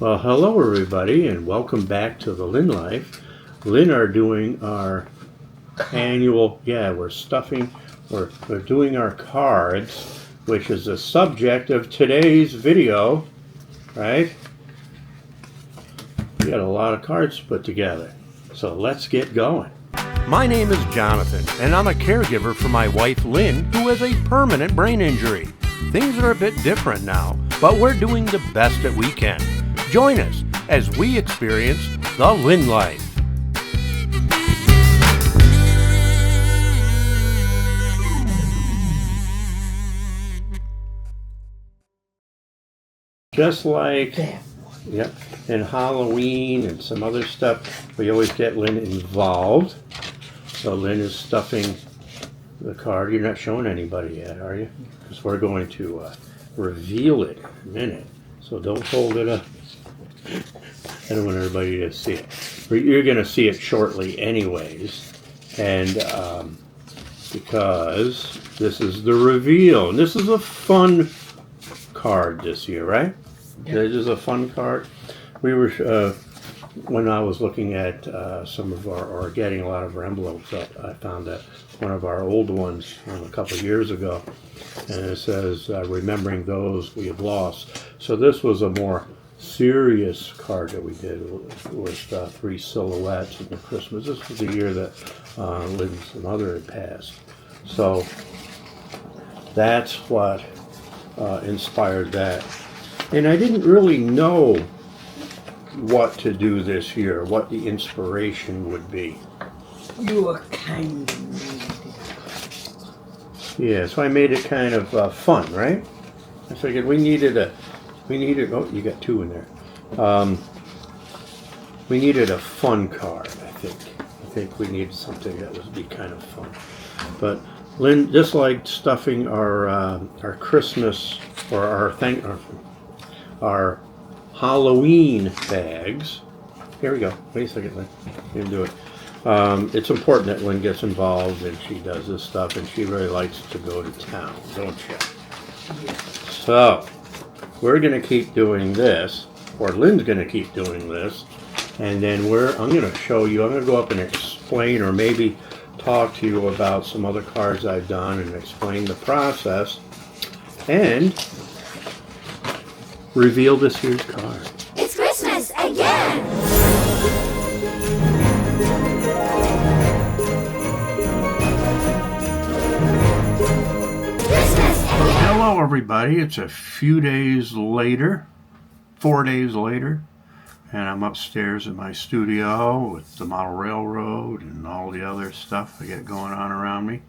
Well, hello everybody, and welcome back to the Lynn Life. Lynn are doing our annual, we're doing our cards, which is the subject of today's video, right? We got a lot of cards put together, so let's get going. My name is Jonathan, and I'm a caregiver for my wife Lynn, who has a permanent brain injury. Things are a bit different now, but we're doing the best that we can. Join us as we experience the Lynn Life. Just like in Halloween and some other stuff, we always get Lynn involved. So Lynn is stuffing the card. You're not showing anybody yet, are you? Because we're going to reveal it in a minute. So don't hold it up. I don't want everybody to see it. You're going to see it shortly anyways. And because this is the reveal. And this is a fun card this year, right? Yeah. This is a fun card. We were, when I was looking at some of or getting a lot of our envelopes up, I found that one of our old ones a couple of years ago. And it says, remembering those we have lost. So this was a more serious card that we did with three silhouettes in the Christmas. This was the year that Lynn's mother had passed. So that's what inspired that. And I didn't really know what to do this year, what the inspiration would be. You were kind of made it. Yeah, so I made it kind of fun, right? I figured we needed, oh, you got two in there. We needed a fun card, I think. I think we needed something that would be kind of fun. But Lynn disliked stuffing our Christmas or our Halloween bags. Here we go. Wait a second, Lynn. You can do it. It's important that Lynn gets involved and she does this stuff, and she really likes to go to town, don't you? Yeah. So we're going to keep doing this, or Lynn's going to keep doing this, and then I'm going to show you, I'm going to go up and explain, or maybe talk to you about some other cards I've done and explain the process, and reveal this year's card. It's Christmas again! Hello everybody, it's a few days later, 4 days later, and I'm upstairs in my studio with the model railroad and all the other stuff I get going on around me.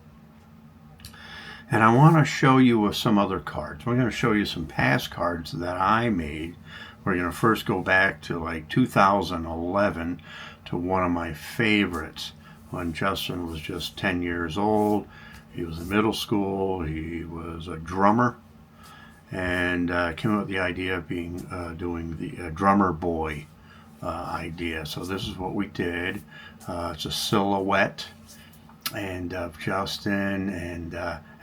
And I want to show you some other cards. We're going to show you some past cards that I made. We're going to first go back to like 2011 to one of my favorites when Justin was just 10 years old. He was in middle school. He was a drummer, and came up with the idea of doing the drummer boy idea. So this is what we did. It's a silhouette, and of Justin and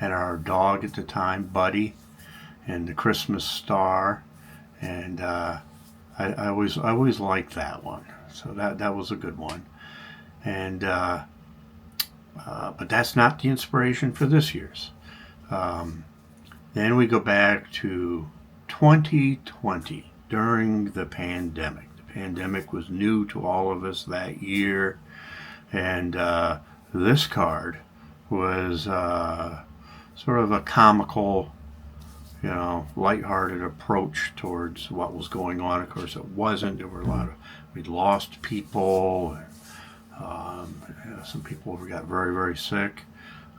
our dog at the time, Buddy, and the Christmas star, and I always liked that one. So that was a good one, and. But that's not the inspiration for this year's. Then we go back to 2020 during the pandemic. The pandemic was new to all of us that year, and this card was sort of a comical, lighthearted approach towards what was going on. Of course, it wasn't. There were we'd lost people. Some people got very, very sick,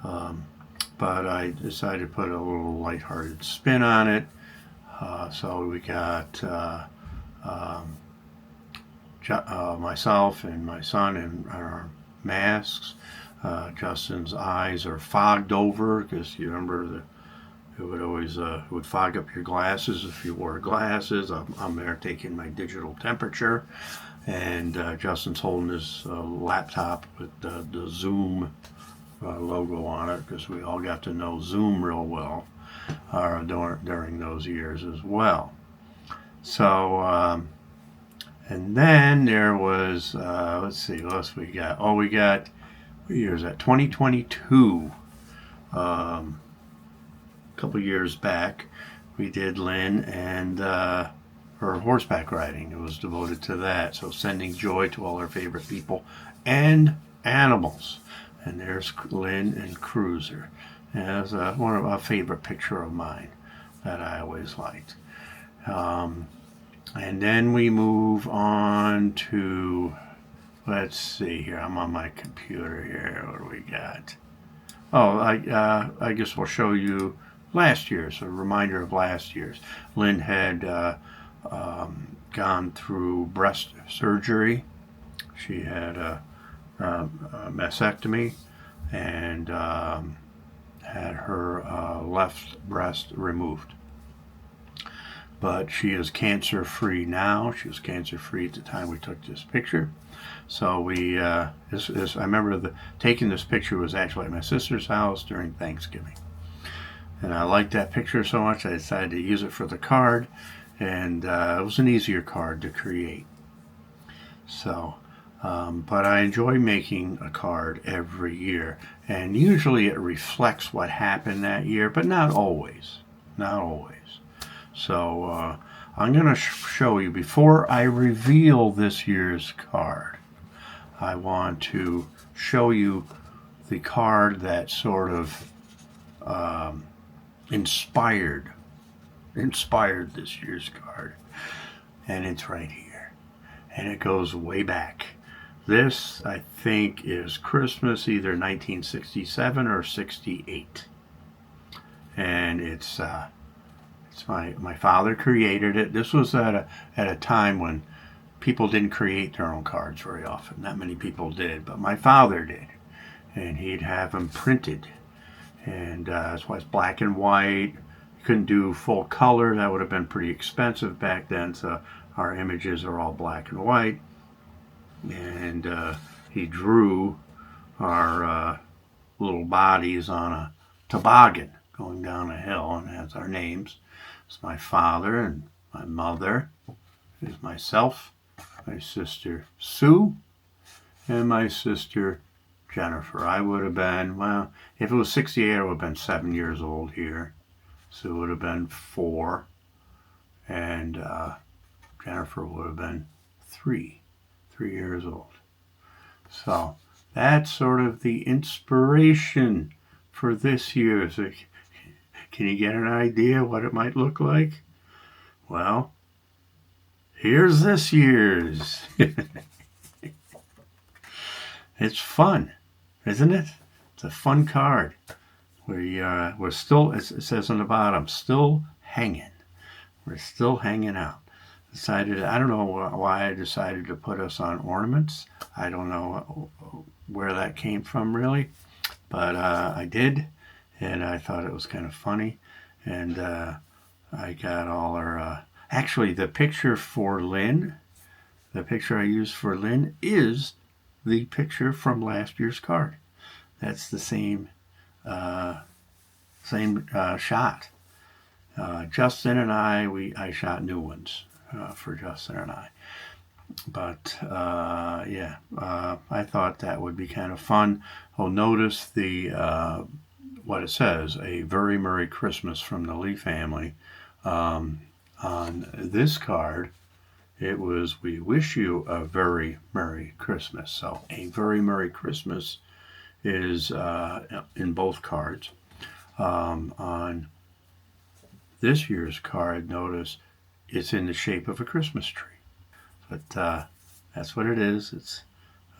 but I decided to put a little lighthearted spin on it. So we got myself and my son in our masks. Justin's eyes are fogged over because you remember it would fog up your glasses if you wore glasses. I'm there taking my digital temperature. And Justin's holding his laptop with the Zoom logo on it, because we all got to know Zoom real well during those years as well. So And then there was, let's see, what else we got? Oh, we got, what year is that? 2022. A couple years back, we did Lynn and her horseback riding. It was devoted to that. So sending joy to all our favorite people and animals. And there's Lynn and Cruiser. And that's one of a favorite picture of mine that I always liked. And then we move on to, let's see here. I'm on my computer here. What do we got? Oh, I guess we'll show you last year's, a reminder of last year's. Lynn had gone through breast surgery. She had a mastectomy and had her left breast removed. But she is cancer-free now. She was cancer-free at the time we took this picture. So we, I remember taking this picture was actually at my sister's house during Thanksgiving. And I liked that picture so much I decided to use it for the card. And it was an easier card to create. So, but I enjoy making a card every year. And usually it reflects what happened that year, but not always. Not always. So I'm going to show you, before I reveal this year's card, I want to show you the card that sort of inspired this year's card. And it's right here. And it goes way back. This, I think, is Christmas either 1967 or 68. And it's my father created it. This was at a time when people didn't create their own cards very often. Not many people did, but my father did. And he'd have them printed. And that's why it's black and white. You couldn't do full color. That would have been pretty expensive back then. So our images are all black and white. And he drew our little bodies on a toboggan going down a hill, and has our names. It's my father and my mother. There's myself, my sister Sue, and my sister Jennifer. I would have been, well, if it was 68, I would have been 7 years old here. Sue would have been 4, and Jennifer would have been 3 years old. So that's sort of the inspiration for this year. So can you get an idea what it might look like? Well, here's this year's. It's fun, isn't it? It's a fun card. We're still, it says on the bottom, still hanging. We're still hanging out. I don't know why I decided to put us on ornaments. I don't know where that came from really, but I did, and I thought it was kind of funny. And I got all our, actually the picture for Lynn, the picture I used for Lynn is the picture from last year's card. That's the same shot. Justin and I shot new ones for Justin and I. But yeah, I thought that would be kind of fun. Oh, notice the what it says, a very Merry Christmas from the Lee family. On this card, it was, we wish you a very Merry Christmas. So a very Merry Christmas is in both cards. On this year's card, notice it's in the shape of a Christmas tree. But that's what it is. It's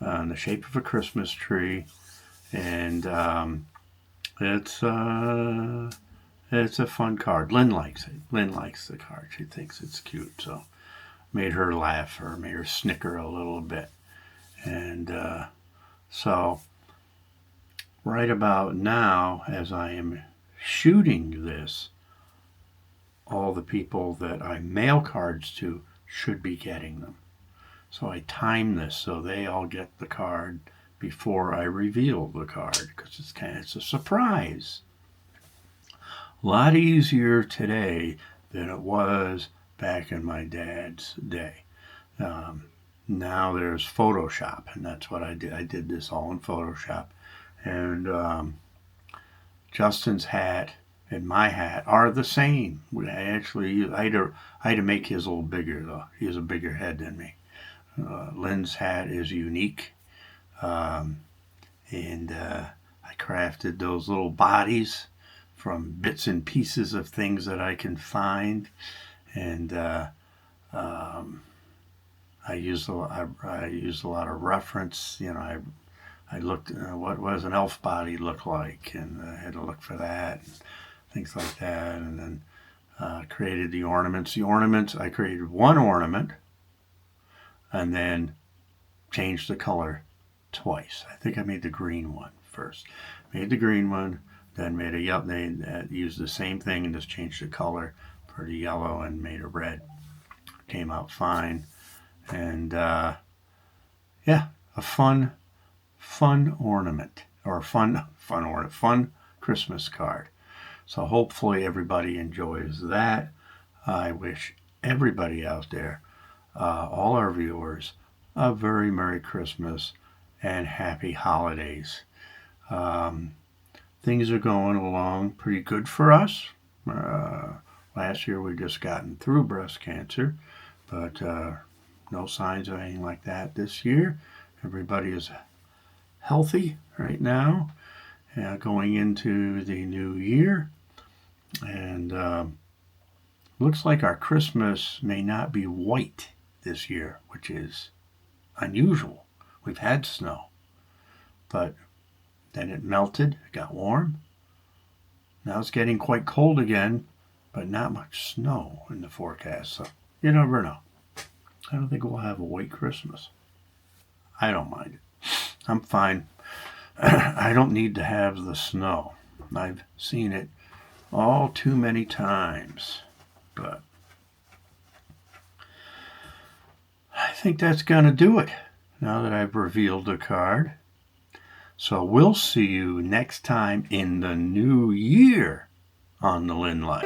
in the shape of a Christmas tree. And it's a fun card. Lynn likes it. Lynn likes the card. She thinks it's cute. So made her laugh or made her snicker a little bit. And so right about now, as I am shooting this, all the people that I mail cards to should be getting them. So I time this so they all get the card before I reveal the card, because it's a surprise. A lot easier today than it was back in my dad's day. Now there's Photoshop, and that's what I did. I did this all in Photoshop. And Justin's hat and my hat are the same. I had to make his a little bigger, though. He has a bigger head than me. Lynn's hat is unique. And I crafted those little bodies from bits and pieces of things that I can find. And I used a lot of reference. I looked what does an elf body look like, and I had to look for that, and things like that, and then created the ornaments. The ornaments, I created one ornament, and then changed the color twice. I think I made the green one first. Made the green one, then made a yellow. They used the same thing and just changed the color for the yellow and made it red. Came out fine, and yeah, a fun ornament, or fun Christmas card. So hopefully everybody enjoys that. I wish everybody out there, all our viewers, a very Merry Christmas and Happy Holidays. Things are going along pretty good for us. Last year we just gotten through breast cancer, but no signs of anything like that this year. Everybody is healthy right now, going into the new year. And looks like our Christmas may not be white this year, which is unusual. We've had snow, but then it melted, it got warm. Now it's getting quite cold again, but not much snow in the forecast, so you never know. I don't think we'll have a white Christmas. I don't mind it. I'm fine. I don't need to have the snow. I've seen it all too many times, but I think that's going to do it now that I've revealed the card. So we'll see you next time in the new year on The Lynn Life.